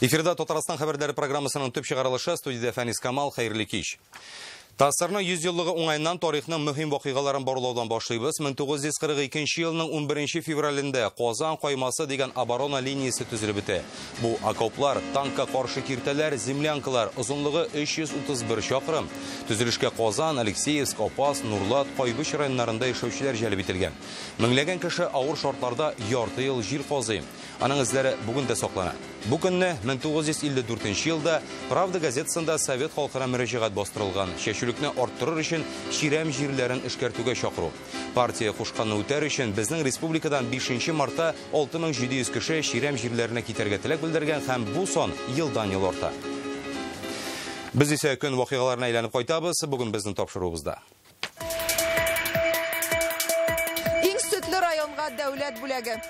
Эфирда Татарстан хәбәрләре программасының төп чыгарылышы, студияда Фәнис Камал, хәерле кич. Тасырны 100 еллыгы уңайнан тарихның мөһим вакыйгаларын барлаудан башлыйбыз. 1942 елның 11 февралендә Казан каймасы дигән оборона линиясе төзелеп бетә. Бу окоплар, танкка каршы киртәләр, землянкалар, озынлыгы 331 чакрым. Төзелешкә Казан, Алексеевск, Опас, Нурлат, Кайбыч районнарында яшәүчеләр җәлеп ителгән. Меңләгән кеше авыр шартларда ярты ел җир казый. Аның эзләре бүген дә саклана. Бу көнне 1954 елда Правда газетасында Совет халкына мөрәҗәгать бастырылган. Чәчүлекне арттырыр өчен чирәм җирләрен эшкәртүгә чакыру. Партия кушканны үтәр өчен безнең республикадан 5 мартта 6700 кеше чирәм җирләренә китәргә теләк белдергән һәм бу сон елдан-ел арта. Без исә көн вакыйгаларына әйләнеп кайтабыз. Бүген безнең тапшыруыбызда. Иң сөтле районга дәүләт бүләге.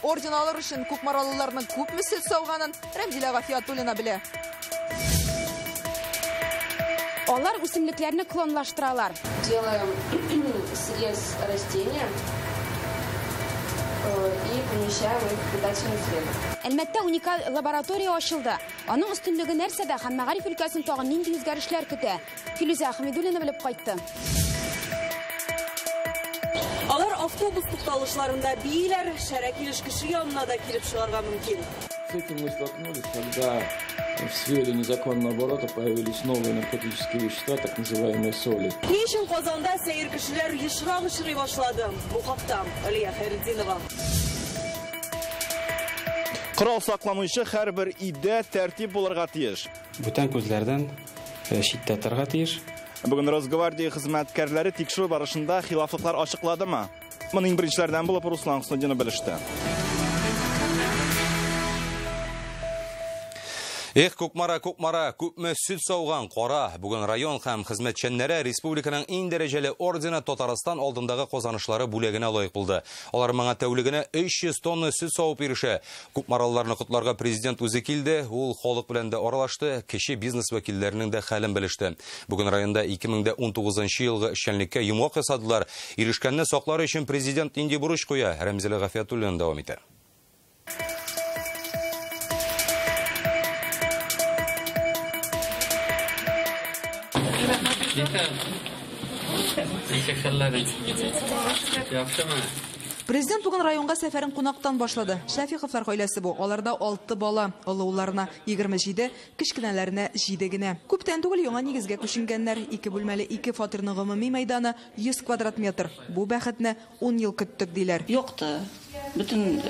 Орден алыр өчен күпмаралыларның күпме сөт сауганын Рәмзилә Гафиятуллина белә. Алар үсемлекләрне клонлаштыралар. Делаем срез растения и помещаем их в питательный срез. Әлмәттә уникаль лаборатория ачылды. Аның өстенлеге нәрсәдә һәм Мәгариф өлкәсен тагын нинди үзгәрешләр көтә? Филүзә Хәмидуллина белеп кайтты. Алар автобус тукталышларында бийләр, шәрә килеш кеше янына да килеп чыгарга мөмкин. С этим мы столкнулись, когда в сфере незаконного оборота появились новые наркотические вещества, так называемые соли. Ни өчен Казанда сәер кешеләр ешрак очрый башлады? Бу хакта Алия Хәйретдинова. Корал сакламыйчы һәрбер идә тәртип булырга тиеш. Бүтән күзләрдән читтә торырга тиеш. Бүген Росгвардия хезмәткәрләре тикшерү барышында хилафлыклар ачыкладымы? Моның беренчеләрдән булып Руслан Хусновдинов белеште. Эх, күпмара, күпме сөт сауган кара. Бүген район һәм хезмәтчәннәре республиканың иң дәрәҗәле ордены Татарстан алдындагы казанышлары бүләгенә лаек булды. Алар моңа тәүлегенә 300 тонна сөт савып ирешә. Күпмаралларны котларга президент үзе килде. Ул халык белән дә аралашты, кече бизнес вәкилләренең дә хәлен белеште. Бүген районда 2019 елгы эшчәнлеккә йомгак ясадылар. Ирешкәнне саклар өчен президент инде бурыч куя. Рәмзилә Гафиятуллина дәвам итә. Президент бүген районга сәфәрен кунактан башлады. Шәфиховлар гаиләсе бу. Аларда 6 бала, олыларына 27, кичкенәләренә 7 генә. Күптән түгел яңа нигезгә күченгәннәр. 2 бүлмәле 2 фатирның гомуми мәйданы 100 квадрат метр. Бу бәхетне 10 ел көттек диләр. Юкты. Bütün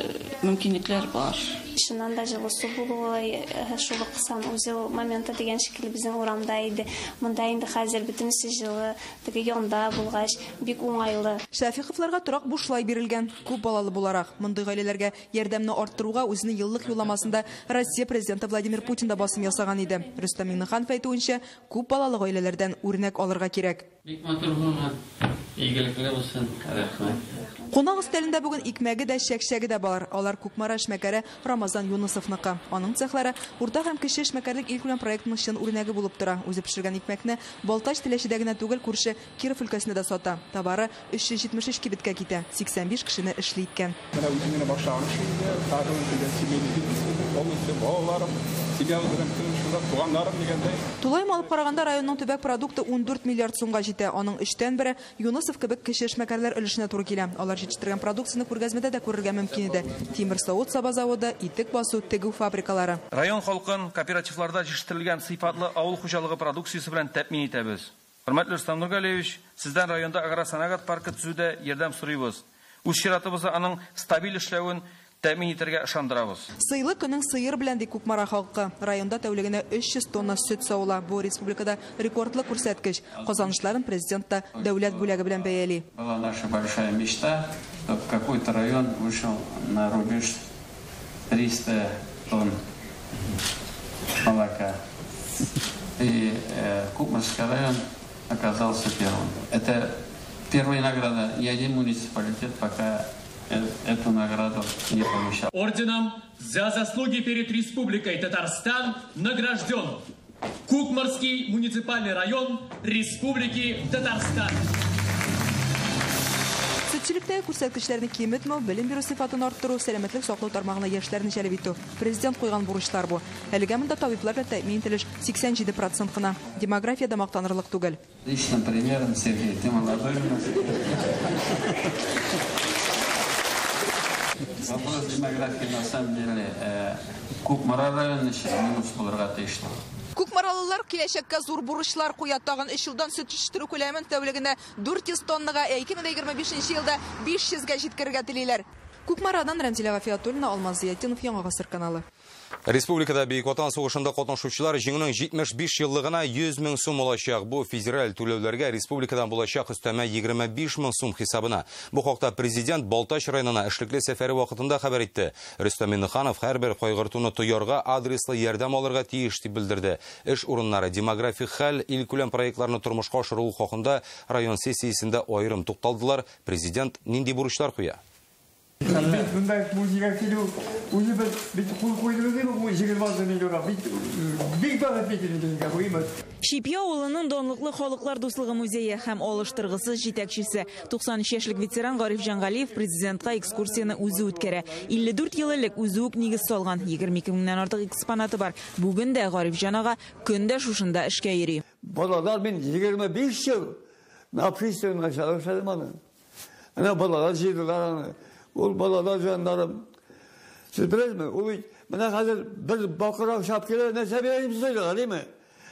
mümkünlükler var. Шуннан да жылы су булуы, шулы кысан үзе моментта дигән шикелле безнең урамда иде. Монда инде хәзер бөтенесе жылы теге янда булгач бик уңайлы. Шәфиховларга торак бушлай бирелгән. Күп балалы буларак, мондый гаиләләргә ярдәмне арттыруга үзенең еллык юлламасында Россия президенты Владимир Путин да басым ясаган иде. Рөстәм Миңнеханов әйтүенчә, күп балалы гаиләләрдән үрнәк алырга кирәк. Кунак өстәлендә бүген икмәге дә, чәкчәге дә бар. Алар Күкмара эшмәкәре Рамазан Юнысовныкы. Аның цехлары урта һәм кече эшмәкәрлек илкүләм проектының чын үрнәге булып тора. Үзе пешергән икмәкне Балтач Теләчедә генә түгел, күрше Киров өлкәсендә дә сата. Табары 373 кибеткә китә. 85 кешене эшли икән. Тулайм алып караганда районның төбәк продукты 14 миллиард сумга җитә. Аның 3тән бире Юнысов кебек кече эшмәкәрләр өлешенә туры килә. Алар җитештергән продукцияне күргәзмәдә дә күрергә мөмкин иде. Тимер савыт саба заводы, итек басу, тегү фабрикалары. Район халкын кооперативларда җитештерелгән сыйфатлы авыл хуҗалыгы продукциясе белән тәэмин итәбез. Хөрмәтле Рөстәм Нургалиевич, сездән районда агросәнәгать паркы төзүдә ярдәм сорыйбыз. Үз чиратыбызда аның стабиль эшләвен тәэмин итәргә ышандырабыз. Сыйлы көнең сыер белән ди Күкмара халкы. Районда тәүлегенә 300 тонна сөт сауыла. Бу республикада рекордлы күрсәткеч. Казанышларын президент та дәүләт бүләге белән бәяли. Была наша большая мечта, чтобы какой-то район вышел на рубеж 300 тонн молока. И Кукмарский район оказался первым. Это первая награда. Ни один муниципалитет пока эту награду не получал. Орденом за заслуги перед Республикой Татарстан награжден Кукмарский муниципальный район Республики Татарстан. Сөтчелектә Иртәге күрсәткечләрне киметмәү, белем бирү сыйфатын арттыру, сәламәтлек саклау тармагына яшьләрне җәлеп итү. Президент куйган бурычлар бу. Әлегә монда табибларга тәэмин ителеш 87% кына. Демографиядә мактанырлык түгел. Личным примером, Сергей, ты молодой у нас. Вопрос демографии на самом деле Күкмара районы өчен минус булырга тиешле. Күкмаралылар киләчәккә зур бурычлар куя, тагын 3 елдан сөт җитештерү күләмен тәүлегенә 400 тоннага, 2025 елда 500-гә җиткерергә телиләр. Күкмарадан Рәмзилә Гафиятуллина, Алмаз Зиятдинов, Яңа Гасыр каналы. Республикада Бөек Ватан сугышында катнашучылар җиңүнең 75 еллыгына 100 мең сум алачак. Бу федераль түләүләргә республикадан булачак өстәмә 25 мең сум хисабына. Бу хакта президент Балтач районына эшлекле сәфәре вакытында хәбәр итте. Рөстәм Миннеханов һәрбер кайгыртуны тоярга адреслы ярдәм алырга тиеш дип белдерде. Эш урыннары, демографик хәл, илкүләм проектларны тормышка ашыру хакында район сессиясендә аерым тукталдылар. Президент нинди бурычлар куя? Шипья авылының данлыклы халыклар дуслыгы музее һәм алыштыргысыз җитәкчесе 93 яшьлек ветеран Гариф Җангалиев президентка экскурсияны үзе үткәрә. 54 ел элек үзе үк нигез салган 22 меңнән артык экспонаты бар. Бүген дә Гариф Җанага көндә шушында эшкә йөри. Балалар мен 25 ел на пристойга çalıştım аны. Ана балалар җыйдылар. Ул балалар жандарым. Siz bilesizmi? O bana hazır bir bakıra şapkayla ne sebebim söylüyorlar değil mi?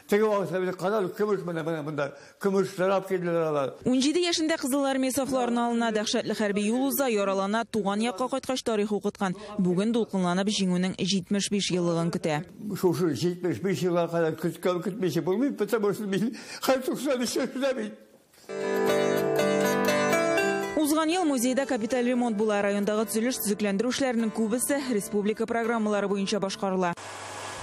Tege vakti bir kadar kümüş bunda kümüş şarap kediler. 17 yaşında Кызыл армия сафларына алына дәһшәтле хәрби юл уза, яралана, туган якка кайткач тарих укыткан. Бүген дулкынланып җиңүнең 75 еллыгын көтә. Шушы 75 елга кадәр көтмәче булмый, потому что мин һәр 93 яшьтә бит. Узган ел музейда капиталь ремонт була. Райондагы төзелеш-төзекләндерү эшләренең күбесе республика программалары буенча башкарыла.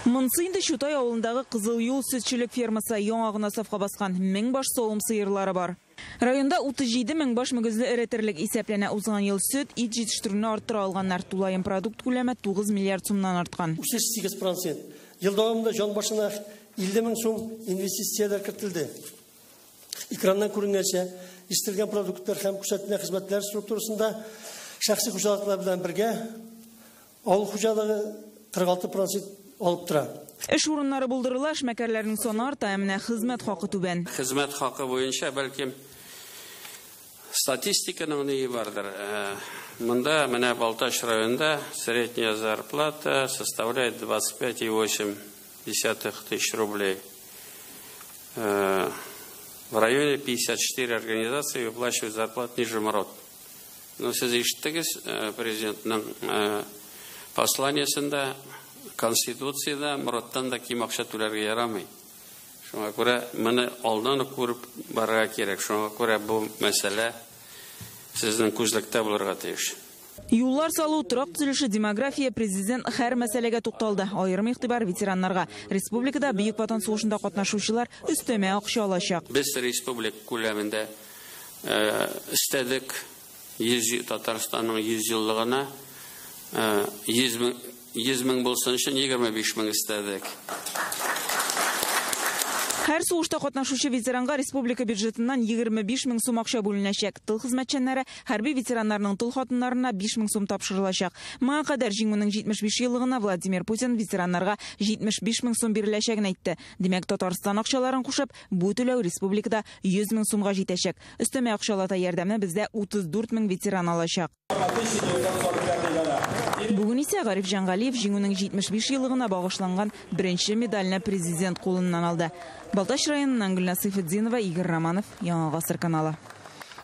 Монсы инде Чутай авылындагы Кызыл юл сөтчелек фермасы яңа гына сафка баскан 1000 баш савым сыерлары бар. Районда 37 000 баш мөгезле эретерлек исәпләнә. Узган ел сөт, ит җитештерүне арттыра алганнар. Тулаем продукт күләме 9 миллиард сумнан арткан. 38%. Ел дәвамында җан башына 50 000 сум инвестицияләр кертелде. Экраннан күренгәнчә, җитештерелгән продуктлар һәм күрсәтмә хезмәтләр структурасында шәхси хуҗалыклар белән бергә авыл хуҗалыгы 46% алып тора. Эш урыннары булдырыла, эшмәкәрләрнең саны арта, менә хезмәт хакы түбән. Хезмәт хакы буенча бәлки статистиканың ни бардыр. Монда менә Балтач районында средняя зарплата составляет 25,8 тысяч рублей. В районе 54 организации выплачивают зарплат ниже МРОТ. Но сез ишеттегез президентның посланиесендә Конституцияда МРОТтан да ким акча түләргә ярамый. Шуңа күрә моны алдан күреп барырга кирәк. Шуңа күрә бу мәсьәлә сезнең күзлектә булырга тиеш. Юллар салу, торак төзелеше, демография, президент һәр мәсьәләгә тукталды. Аерым игътибар ветераннарга. Республикада Бөек Ватан сугышында катнашучылар өстәмә акча алачак. Без республика күләмендә истәдек Татарстанның 100 еллыгына 100 мең булсын өчен 25 мең истәдек. Һәр сугышта катнашучы ветеранга республика бюджетыннан 25 мең сум акча бүленәчәк. Тыл хезмәтчәннәре хәрби ветераннарның тыл хатыннарына 5 мең сум тапшырылачак. Моңа кадәр җиңүнең 75 еллыгына Владимир Путин ветераннарга 75 мең сум биреләчәген әйтте. Димәк, Татарстан акчаларын кушып, бу түләү республикада 100 мең сумга җитәчәк. Өстәмә акчалата ярдәмне бездә 34 мең ветеран алачак. Бүген исә Гариф Җангалиев җиңүнең 75 еллыгына багышланган беренче медальне президент кулыннан алды. Балтач районыннан Гөлназ Сайфетдинова, Игорь Романов, Яңа Гасыр каналы.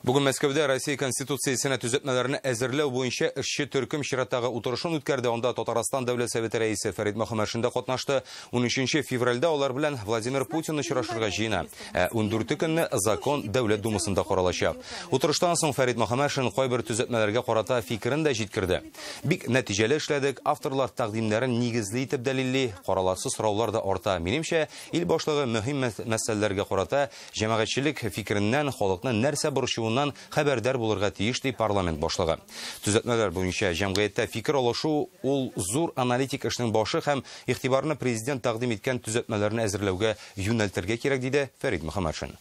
Бүген Мәскәүдә Россия Конституциясенә төзәтмәләрне әзерләү буенча эшче төркем чираттагы утырышын үткәрде. Анда Татарстан Дәүләт Советы рәисе Фәрит Мөхәммәтшин дә катнашты. 13 февральдә алар белән Владимир Путин очрашырга җыена. 14 көнне закон Дәүләт Думасында каралачак. Утырыштан соң Фәрит Мөхәммәтшин кайбер төзәтмәләргә карата фикерен дә җиткерде. Бик нәтиҗәле эшләдек, авторлар тәкъдимнәрен нигезле итеп дәлилли, караларсыз сораулар да арта. Минемчә, ил башлыгы мөһим мәсьәләләргә карата җәмәгатьчелек фикереннән халыкны нәрсә борчуы хәбәрдар булырга тиеш ди парламент башлыгы. Төзәтмәләр буенча җәмгыятьтә фикер алышу ул зур аналитик эшнең башы һәм игътибарны президент тәкъдим иткән төзәтмәләрне әзерләүгә юнәлтергә кирәк диде Фәрит Мөхәммәтшин.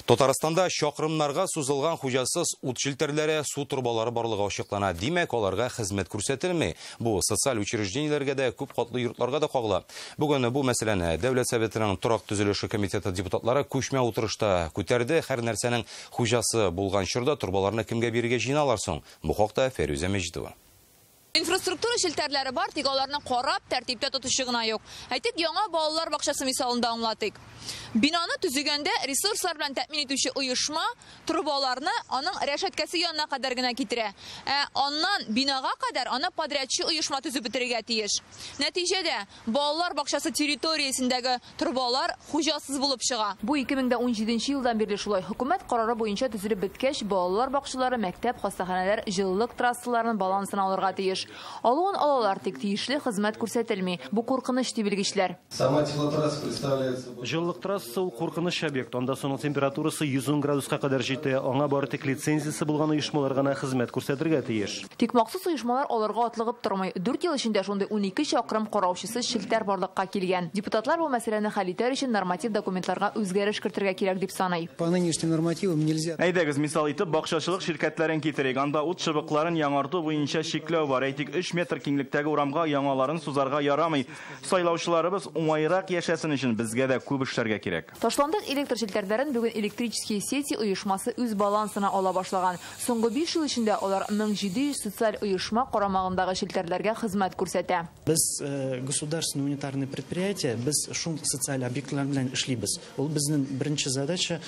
Татарстанда шақырымнарға сузылған хужасыз ут шилтерләре, су турбалары барлыгы ачыклана. Димәк, аларга хезмәт күрсәтелми. Бу социаль учреждениеләргә дә, күп катлы йортларга да кагыла. Бүген бу мәсьәләне Дәүләт Советының торак төзелеше комитеты депутатлары күчмә утырышта күтәрде. Һәр нәрсәнең хужасы булган чорда турбаларны кемгә бирергә җыйналар соң? Бу хакта Фәрүзә Мәҗидова. Инфраструктура шелтәрләре бар, тик аларны карап, тәртиптә тотышы гына юк. Әйтик, яңа балалар бакчасы мисалында аңлатыйк. Бинаны төзегәндә ресурслар белән тәэмин итүче оешма трубаларны аның рәшәткәсе янына кадәр генә китерә. Аннан бинага кадәр аны подрядчы оешма төзеп бетерергә тиеш. Нәтиҗәдә балалар бакчасы территориясендәге трубалар хуҗасыз булып чыга. Бу 2017 елдан бирле шулай. Хөкүмәт карары буенча төзелеп биткәч, балалар бакчалары, мәктәп, хастаханәләр җылылык трассаларын балансына алырга тиеш. Алуын алалар, тик тиешле хезмәт күрсәтелми. Бу куркыныч ди белгечләр. Сама теплотрасса представляет собой. Җылылык трасса ул куркыныч объект. Анда соның температурасы 110 градуска кадәр җитә. Аңа бары тик лицензиясе булган оешмалар гына хезмәт күрсәтергә тиеш. Тик махсус оешмалар аларга атлыгып тормый. 4 ел эчендә шундый 12 чакрым караучысыз шелтәр барлыкка килгән. Депутатлар бу мәсьәләне хәл итәр өчен норматив документларга үзгәреш кертергә кирәк дип саный. По нынешним нормативам нельзя. Әйдәгез, мисал итеп, бакчачылык ширкәтләрен китерик. Анда ут чыбыкларын яңарту буенча шикләү бар. Әйтик, 3 метр киңлектәге урамга яңаларын сузарга ярамый. Сайлаучыларыбыз уңайрак яшәсен өчен безгә дә күп эшләргә кирәк. Ташландык электр шелтәрләрен бүген электрические сети оешмасы үз балансына ала башлаган. Соңгы 5 ел эчендә алар 1700 социаль оешма карамагындагы шелтәрләргә хезмәт күрсәтә. Без государственное унитарное предприятие, без шул социаль объектлар белән эшлибез. Ул безнең беренче задача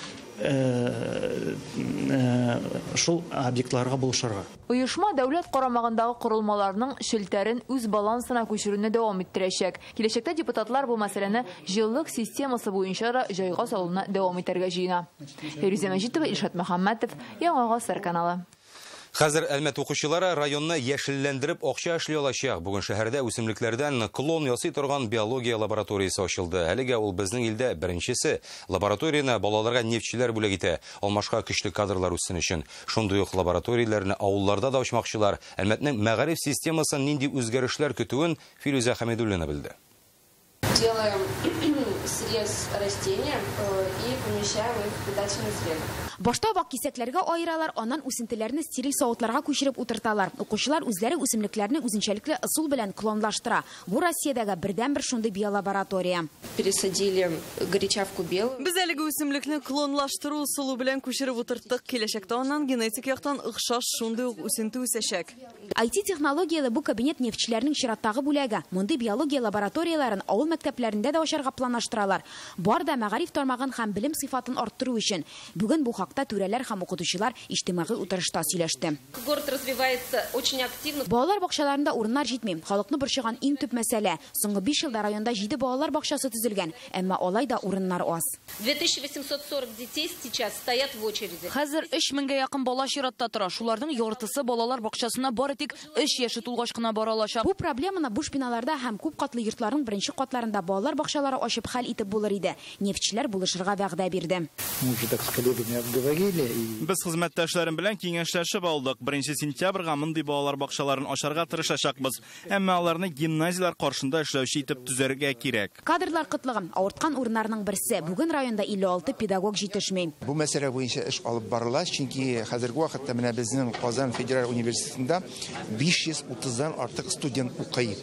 шул объектларга булышырга. Оешма дәүләт карамагындагы корылмаларның шелтәрен үз балансына күчерүне дәвам иттерәчәк. Киләчәктә депутатлар бу мәсьәләне җылылык системасы буенча җайга салуны дәвам итәргә җыена. Фәрүзә Мәҗитова, Илшат Мөхәммәтов, Яңа Гасыр каналы. Хәзер Әлмәт укучылары районны яшелләндереп акча эшли алачак. Бүген шәһәрдә үсемлекләрдән клон ясый торган биология лабораториясе ачылды. Әлегә ул безнең илдә беренчесе. Лабораторияны балаларга нефтчеләр бүләк итә, алмашка көчле кадрлар үссен өчен. Шундый ук лабораторияләрне авылларда да ачмакчылар. Әлмәтнең мәгариф системасын нинди үзгәрешләр көтүен Фируза Хамидуллина белде. Делаем срез растения и помещаем их в питательный срез. Башта вак кисәкләргә айыралар, аннан үсентеләрне стериль савытларга күчереп утырталар. Укучылар үзләре үсемлекләрне үзенчәлекле ысул белән клонлаштыра. Бу Россиядәге бердән-бер шундый биолаборатория. Пересадили горячавку белую. Без әлеге үсемлекне клонлаштыру ысулы белән күчереп утырттык. Киләчәктә аннан генетик яктан охшаш шундый ук үсенте үсәчәк. IT-технологияле бу кабинет нефтчеләрнең чираттагы бүләге. Мондый биология лабораторияларын авыл мәктәпләрендә дә ачарга планлаштыралар. Бар да мәгариф тармагын һәм белем сыйфатын арттыру өчен. Бүген бу хакта түрәләр һәм укытучылар иҗтимагый утырышта сөйләште. Город развивается очень активно. Балалар бакчаларында урыннар җитми. Халыкны борчыган иң төп мәсьәлә. Соңгы 5 елда районда 7 балалар бакчасы төзелгән, әмма алай да урыннар аз. 2840 детей сейчас стоят в очереди. Хәзер 3000-гә якын бала чиратта тора. Шуларның яртысы балалар бакчасына бары тик 3 яше тулгач кына бара алачак. Бу проблеманы буш биналарда һәм күп катлы йортларның беренче катларында балалар бакчалары ачып хәл итеп булыр иде. Нефтчеләр булышырга вәгъдә бирде. Без хезмәттәшләрем белән киңәшләшеп алдык. 1 сентябрьгә мондый балалар бакчаларын ачарга тырышачакбыз. Әмма аларны гимназиялар каршында эшләүче итеп төзәргә кирәк. Кадрлар кытлыгы авырткан урыннарның берсе. Бүген районда 56 педагог җитешми. Бу мәсьәлә буенча эш алып барыла, чөнки хәзерге вакытта менә безнең Казан федераль университетында 530дан артык студент укый.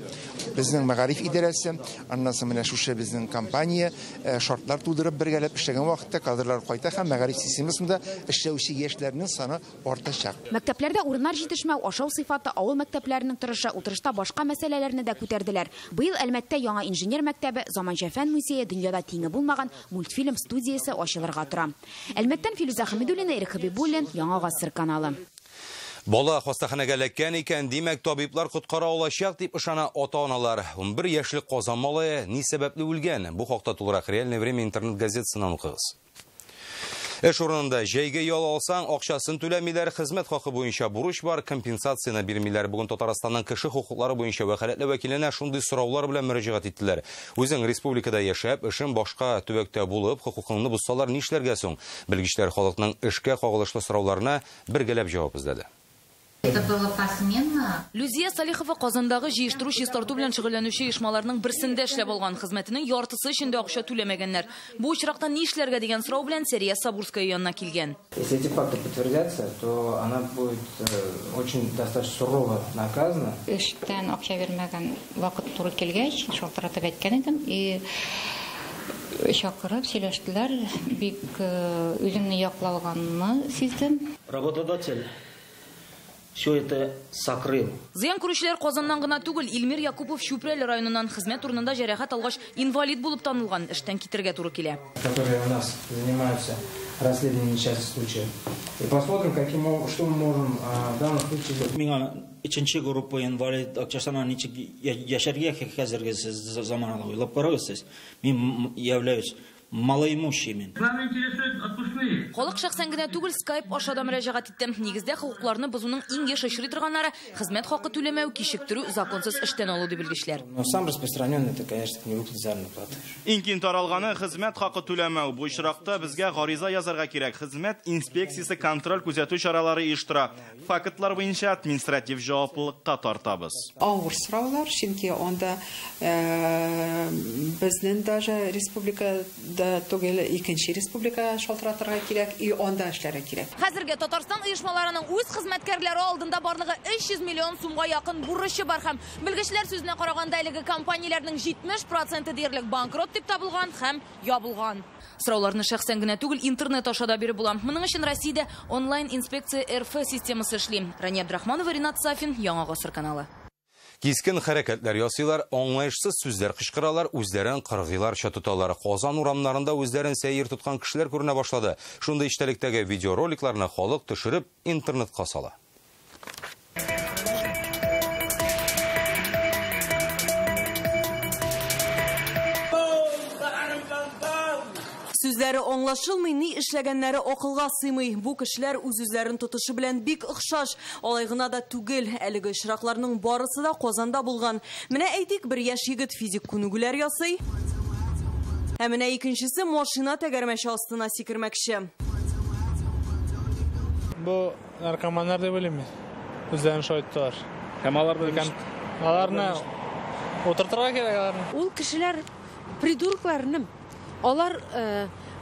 Безнең мәгариф идарәсе, аннан соң менә шушы безнең компания шартлар тудырып бергәләп эшләгән вакытта кадрлар кайта һәм мәгариф системасында эшләүче яшьләрнең саны артачак. Мәктәпләрдә урыннар җитешмәү, ашау сыйфаты авыл мәктәпләренең торышы утырышта башка мәсьәләләрне дә күтәрделәр. Быел Әлмәттә яңа инженер мәктәбе, заманча фән музее, дөньяда тиңе булмаган мультфильм студиясе ачылырга тора. Әлмәттән Фируза Хамидуллина, Ирек Хабибуллин, Яңа Гасыр каналы. Бала хастаханәгә эләккән икән, димәк табиблар коткара алачак дип ышана ата-аналар. 11 яшьлек Казан малае ни сәбәпле үлгән? Бу хакта тулырак Реальное время интернет газетасыннан укыгыз. Эш урынында җәйгә ял алсаң, акчасын түләмиләр, хезмәт хакы буенча бурыч бар, компенсацияны бирмиләр. Бүген Татарстанның кеше хукуклары буенча вәкаләтле вәкиленә шундый сораулар белән мөрәҗәгать иттеләр. Үзең республикада яшәп, эшен башка төбәктә булып, хукукыңны бозсалар нишләргә соң? Белгечләр халыкның эшкә кагылышлы сорауларына бергәләп җавап эзләде. Это было посменно. Люзия Салихова Казандагы җыештыру чистарту белән шөгыльләнүче оешмаларның берсендә эшләп алган, хезмәтенең яртысы өчен дә акча түләмәгәннәр. Бу очракта ни эшләргә дигән сорау белән Сәрия Сабурская янына килгән. Если эти факты подтвердятся, то она будет очень достаточно сурово наказана. Эштән акча бирмәгән вакыт туры килгәч, шалтыратып әйткән идем. И чакырып сөйләштеләр, бик үземне яклалганны сиздем. Работодатель все это сокрыл. Зыян күрүчеләр Казаннан гына түгел, Илмир Якупов Щупрәль районыннан хезмәт урынында җәрәхәт алгач инвалид булып танылган, эштән китергә туры килә. Которые у нас занимаются расследованием несчастных случаев. И посмотрим, что мы можем в данном случае сделать. Миңа икенче группа инвалид акчасына ничек яшәргә хәзерге заманга уйлап карагыз. Мин являюсь малоимущими. Нами интересует отпускные. Халык шәхсән генә түгел, Skype аша да мөрәҗәгать иттем. Нигездә хукукларны бозуның иң еш очрый торганнары хезмәт хакы түләмәү, кичектерү, законсыз эштән алу дип белгечләр. Но сам распространенный это, конечно, невыплата заработной платы. Иң киң таралганы хезмәт хакы түләмәү. Бу очракта безгә гариза язарга кирәк. Хезмәт инспекциясе контроль күзәтү чаралары оештыра. Фактлар буенча административ җаваплылыкка тартабыз. Авыр сораулар, чөнки анда безнең даже республикада түгел икенче республика шалтыратырга кирәк, и анда эшләргә кирәк. Хәзергә Татарстан оешмаларының үз хезмәткәрләре алдында барлыгы 300 миллион сумга якын бурычы бар һәм белгечләр сүзенә караганда әлеге компанияләрнең 70% диярлек банкрот дип табылган һәм ябылган. Сорауларны шәхсән генә түгел, интернет аша да биреп була. Моның өчен Россиядә онлайн инспекция РФ системасы эшли. Рания Абдрахманова, Ринат Сафин, Яңа Гасыр каналы. Кискен хәрәкәтләр ясыйлар, аңлаешсыз сүзләр кычкыралар, үзләрен кыргыйларча тоталар. Казан урамнарында үзләрен сәйер тоткан кешеләр күренә башлады. Шундый иштәлектәге видеороликларны халык төшереп интернетка сала. Сүзләре аңлашылмый, ни эшләгәннәре акылга сыймый. Бу кешеләр үз-үзләрен тотышы белән бик охшаш. Алай гына да түгел, әлеге очракларның барысы да Казанда булган. Менә әйтик, бер яшь егет физик күнегүләр ясый. Ә менә икенчесе машина тәгәрмәче астына сикермәкче. Бу наркоманнар дип беләм. Үзләрен шайталар. Һәм аларны утыртырга кирәк аларны. Ул кешеләр придуркларны алар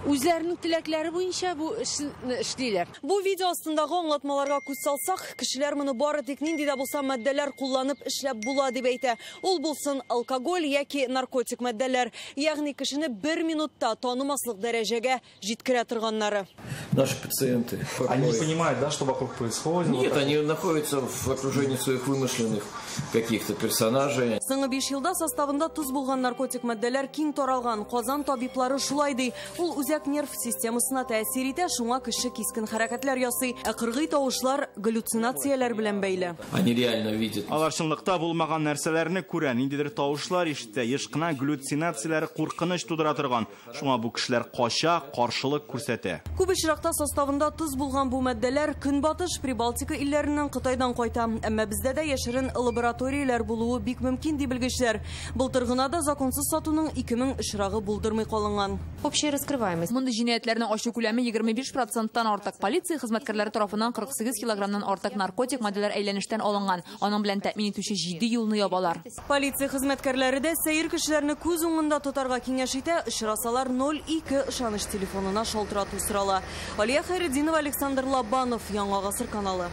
үзләренең теләкләре буенча бу эшне эшлиләр. Бу видео астындагы аңлатмаларга күз салсак, кешеләр моны бары тик нинди дә булса матдәләр кулланып эшләп була дип әйтә. Ул булсын алкоголь яки наркотик матдәләр, ягъни кешене 1 минутта танымаслык дәрәҗәгә җиткерә торганнары. Наши пациенты. Они не понимают, да, что вокруг происходит? Нет, они находятся в окружении своих вымышленных каких-то персонажей. Соңгы 5 елда составында туз булган наркотик матдәләр киң таралган. Казан табиблары шулай ди. Ул үзәк нерв системасына тәэсир итә, шуңа кеше кискен хәрәкәтләр ясый, ә кыргый тавышлар галлюцинацияләр белән бәйле. Они реально видят. Алар чынлыкта булмаган нәрсәләрне күрә, ниндидер тавышлар ишетә, еш кына галлюцинацияләр куркыныч тудыра торган. Шуңа бу кешеләр кача, каршылык күрсәтә. Күп очракта составында туз булган бу матдәләр Көнбатыш Прибалтика илләреннән Кытайдан кайта, әмма бездә дә яшерен лабораторияләр булуы бик мөмкин ди белгечләр. Былтыр гына да законсыз сатуның 2000 очрагы булдырмый калынган. Общая раскрываемость. Мондый җинаятьләрнең ачу күләме 25%-тан артык. Полиция хезмәткәрләре тарафыннан 48 килограммнан артык наркотик матдәләр әйләнештән алынган. Аның белән тәэмин итүче 7 юлны ябалар. Полиция хезмәткәрләре дә сәер кешеләрне күз уңында тотарга киңәш итә, очрасалар 02 ышаныч телефонына шалтырату сорала. Алия Хайретдинова, Александр Лабанов, Яңа Гасыр каналы.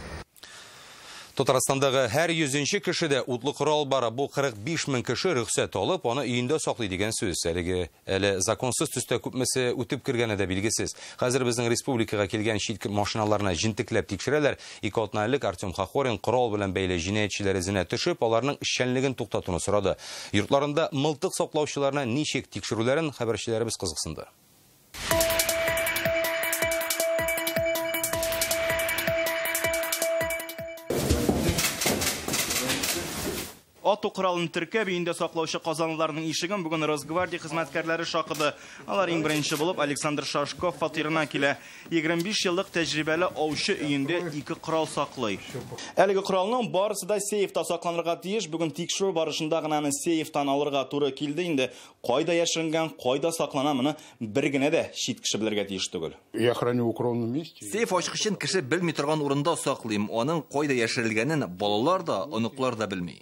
Татарстандагы һәр 100-нче кешедә утлы корал бара. Бу 45 мең кеше рөхсәт алып, аны өендә саклый дигән сүз. Әле законсыз төстә күпмесе үтеп кергәне дә билгесез. Хәзер безнең республикага килгән чит машиналарны җинтекләп тикшерәләр. 2 атналык Артем Хохорин корал белән бәйле җинаятьчеләр эзенә төшеп, аларның эшчәнлеген туктатуны сорады. Йортларында мылтык саклаучыларны ничек тикшерүләрен хәбәрчеләребез кызыксынды. Ату коралын теркәп өендә саклаучы казанлыларның ишеген бүген Росгвардия хезмәткәрләре шакыды. Алар иң беренче булып Александр Шашков фатирына килә. 25 еллык тәҗрибәле аучы өендә 2 корал саклый. Әлеге коралның барысы да сейфта сакланырга тиеш. Бүген тикшерү барышында гына аны сейфтан алырга туры килде инде. Кайда яшеренгән, кайда саклана, моны бер генә дә чит кеше белергә тиеш түгел. Я храню в укромном месте. Сейф ачкычын кеше белми торган урында саклыйм. Аның кайда яшерелгәнен балалар да, оныклар да белми.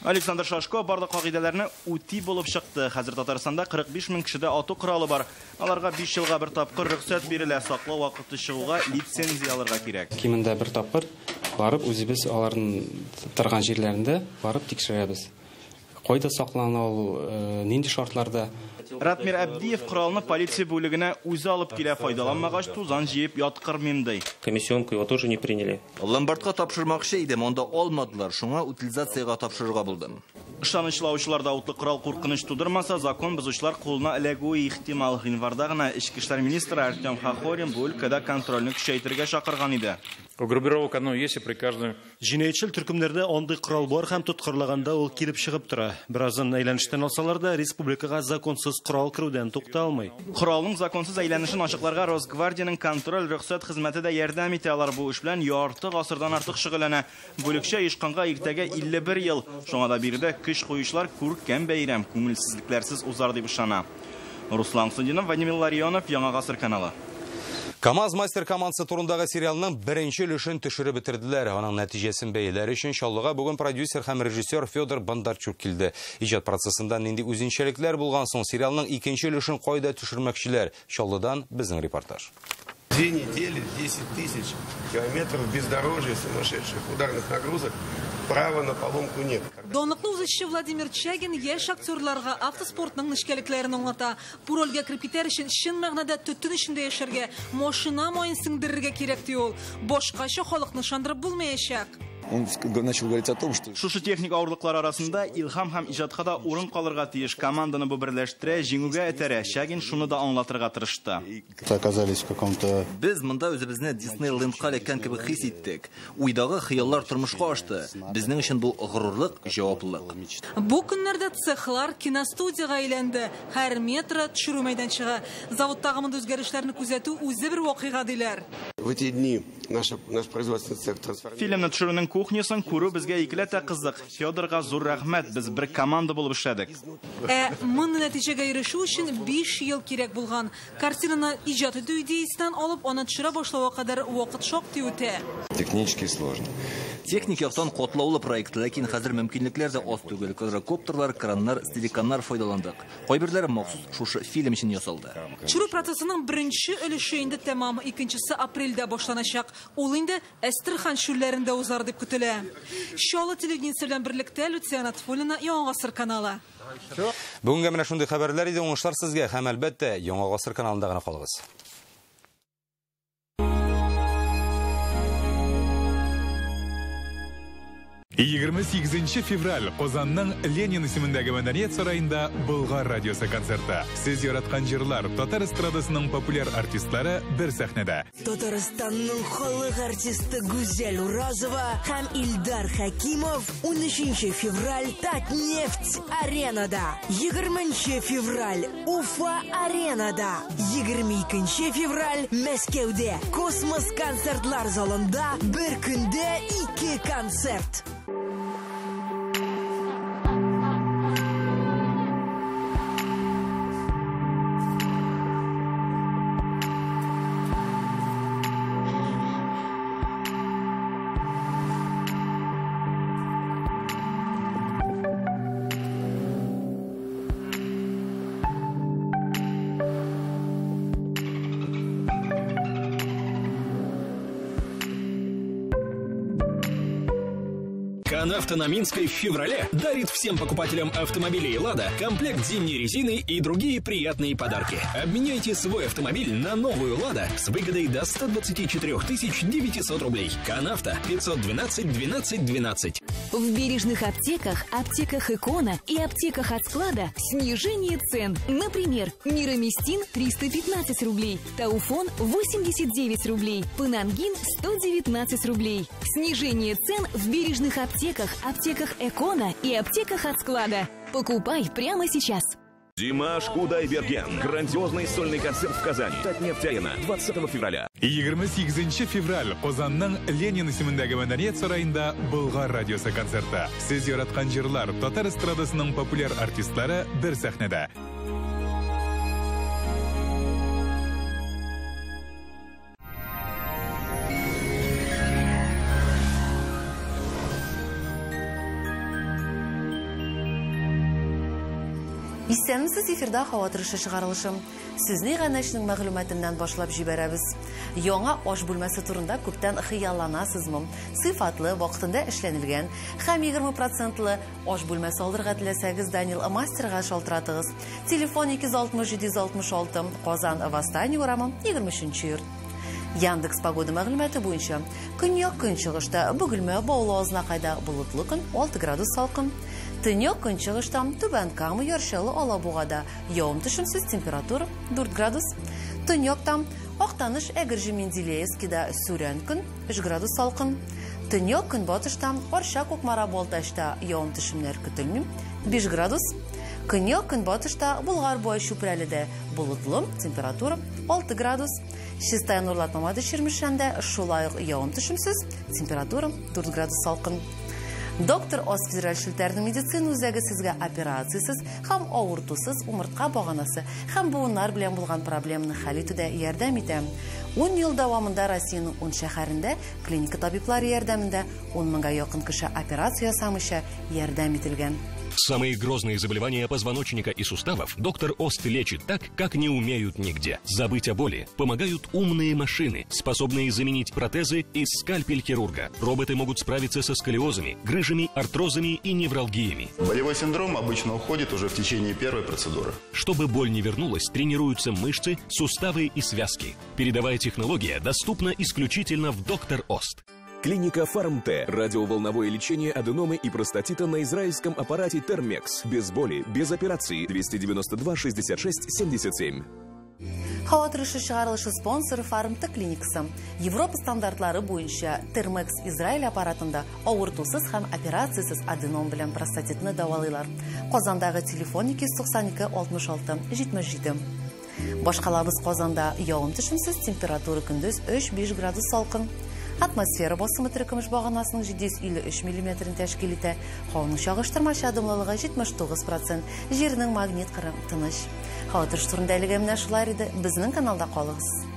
Александр Шашко барлык кагыйдәләрне үти булып чыкты. Хәзер Татарстанда 45 мең кешедә ату коралы бар. Аларга 5 елга бер тапкыр рөхсәт бирелә. Саклау вакыты чыгуга лицензия алырга кирәк. Кимендә бер тапкыр барып үзебез аларның торган җирләрендә барып тикшерәбез. Кайда саклана ул, нинди шартларда. Ратмир Абдиев коралны полиция бүлегенә үзе алып килә, файдаланмагач тузан җыеп яткырмыйм ди. Комиссионку его тоже не приняли. Ломбардка тапшырмакчы идем, анда алмадылар. Шуңа утилизацияга тапшырырга булдым. Ышанычлаучыларда утлы корал куркыныч тудырмаса, закон бозучылар кулына эләгүе ихтимал. Гыйнварда гына Ички эшләр министры Артем Хахорин бу өлкәдә контрольне күчәйтергә чакырган иде. Группировок одно есть, и при каждом... Җинаятьчел төркемнәрдә андый корал бар һәм тоткырлаганда ул килеп чыгып тора. Бираздан әйләнештән алсалар да республикага законсыз корал кирүдән тукталмый. Коралның законсыз әйләнешен ачыкларга Росгвардиянең контроль рөхсәт хезмәте дә ярдәм итә. Алар бу эш белән ярты гасырдан артык шөгыльләнә. Бүлекчә ишканга иртәгә 51 ел. Шуңа да биредә көч куючылар күркәм бәйрәм, күңелсезлекләрсез узар дип ышана. Руслан Судинов, Вадим Илларионов, Яңа Гасыр каналы. КамАЗ мастер командасы турындагы сериалның беренче өлешен төшереп бетерделәр. Аның нәтиҗәсен бәяләр өчен Чаллыга бүген продюсер һәм режиссер Федор Бондарчук килде. Иҗат процессында нинди үзенчәлекләр булган соң, сериалның икенче өлешен кайда төшермәкчеләр? Чаллыдан безнең репортаж. 2 недели, 10 тысяч километров бездорожья, сумасшедших ударных нагрузок. Права на поломку нет. Доныклы үзешче Владимир Чагин яшь актерларга автоспортның нечкәлекләрен аңлата. Бу рольгә кирип китәр өчен чын мәгънәдә төтен эчендә яшәргә, машина майын сеңдерергә кирәк ди ул. Башкача халыкны шандырып булмаячак. Он начал говорить о том, что... Шушы техник авырлыклар арасында илһам һәм иҗатка да урын калырга тиеш. Команданы бу берләштерә, җиңүгә этәрә. Чагин шуны да аңлатырга тырышты. Оказались в каком-то... Без монда үзебезне Диснейлендка эләккән кебек хис иттек. Уйдагы хыяллар тормышка ашты. Безнең өчен бу горурлык, җаваплылык. Бу көннәрдә цехлар киностудияга әйләнде. Һәр метр төшерү мәйданчыгы. Заводтагы монда үзгәрешләрне күзәтү үзе бер вакыйга диләр. В эти дни наш производственный цех трансформируется. Фильмны төшерүнең кухнясын күрү безгә икеләтә кызык. Федорга зур рәхмәт, без бер команда булып эшләдек. Моны нәтиҗәгә ирешү өчен 5 ел кирәк булган. Картинаны иҗат итү идеясеннән алып, аны төшерә башлауга кадәр вакыт шактый үтә. Технически сложно. Техник яктан катлаулы проект, ләкин хәзер мөмкинлекләр дә аз түгел. Квадрокоптерлар, краннар, стеликаннар файдаландык. Кайберләре махсус шушы фильм өчен ясалды. Төшерү процессының беренче өлеше инде тәмам, икенчесе апрельдә башланачак. Ул инде Әстерхан шүлләрендә узар дип көтелә. Чаллы телевидениесе белән берлектә Люция Фолина, Яңа Гасыр каналы. Бүгенге менә шундый хәбәрләр иде, уңышлар сезгә һәм әлбәттә Яңа Гасыр каналында гына калыгыз. 28 февраль Казанның Ленин исемендәге Мәдәният сарайында Болгар радиосы концерты. Сез яраткан җырлар, татар эстрадасының популяр артистлары бер сәхнәдә. Татарстанның халык артисты Гүзәл Уразова һәм Илдар Хакимов 13 февраль Татнефть аренада. 20 февраль Уфа аренада. 22 февраль Мәскәүдә Космос концертлар залында бер көндә 2 концерт. Канавто на Минской в феврале дарит всем покупателям автомобилей «Лада» комплект зимней резины и другие приятные подарки. Обменяйте свой автомобиль на новую «Лада» с выгодой до 124 900 рублей. Канавто 512 12 12. В бережных аптеках, аптеках Икона и аптеках от склада снижение цен. Например, Мироместин 315 рублей, Тауфон 89 рублей, Панангин 119 рублей. Снижение цен в бережных аптеках аптеках Экона и аптеках от склада. Покупай прямо сейчас. Димаш Кудайберген. Грандиозный сольный концерт в Казани. Татнефть-Арена. 20 февраля. 28 февраль Казанның Ленин исемендәге мәдәният сарайында Болгар радиосы концерты. Сез яраткан җырлар татар эстрадасының популяр артистлары бер сәхнәдә. Исәнмесез, эфирда һава торышы чыгарылышым. Сезне гәнәшнең мәгълүматыннан башлап җибәрәбез. Яңа аш бүлмәсе турында күптән хыялланасызмы? Сыйфатлы, вакытында эшләнелгән һәм 20%лы аш бүлмәсе алырга теләсәгез, Данил Мастерга шалтыратыгыз. Телефон 260-766, Казан Восстание урамы, 23-нче йорт. Яндекс погода мәгълүматы буенча, көньяк-көнчыгышта бөгелмә баулы азнакайда болытлы көн, 6 градус салкын. Төньяк-көнчыгышта Түбән Кама, Яршалы, Алабугада явым-төшемсез температура 4 градус. Төньяктан Актаныш, Әгерҗе, Менделеевскида сүрән көн 3 градус салкын. Төньяк-көнбатыштан Арча, Кукмара, Балтачта явым-төшемнәр көтелми 5 градус. Көньяк-көнбатышта Болгар-Буай, Чүпрәледә болытлы температура 6 градус. Чистая Нурлатмамада, Чирмешәндә шулай ук явым-төшемсез температура 4 градус салкын. Доктор Оз федераль шелтәрнең медицина үзәге сезгә операциясыз һәм авыртусыз умыртка баганасы һәм буыннар белән булган проблеманы хәл итүдә ярдәм итә. 10 ел дәвамында Россиянең 10 шәһәрендә клиника табиблары ярдәмендә 10 меңгә якын кеше операция ясамыйча ярдәм ителгән. Самые грозные заболевания позвоночника и суставов доктор Ост лечит так, как не умеют нигде. Забыть о боли помогают умные машины, способные заменить протезы и скальпель хирурга. Роботы могут справиться со сколиозами, грыжами, артрозами и невралгиями. Болевой синдром обычно уходит уже в течение первой процедуры. Чтобы боль не вернулась, тренируются мышцы, суставы и связки. Передовая технология доступна исключительно в доктор Ост. Клиника Фармте. Радиоволновое лечение аденомы и простатита на израильском аппарате Термекс. Без боли, без операции. 292 66 77. Һава торышы чыгарылышы спонсоры Фармте клиникасы. Европа стандартлары буенча Термекс Израиль аппаратында авыртусыз һәм операциясыз аденом белән простатитны дәвалыйлар. Казандагы телефон 292 66 77. Башкалабыз Казанда явым-төшемсез температура көндез 3-5 градус салкын. Атмосфера басымы теркемеш баганасының 753 мм тәшкил итә. Һаваның чагыштырмача адымлылыгы 79%. Җирнең магнит кыры тыныч. Һава торышы турында әлегә менә шулай иде. Безнең каналда калыгыз.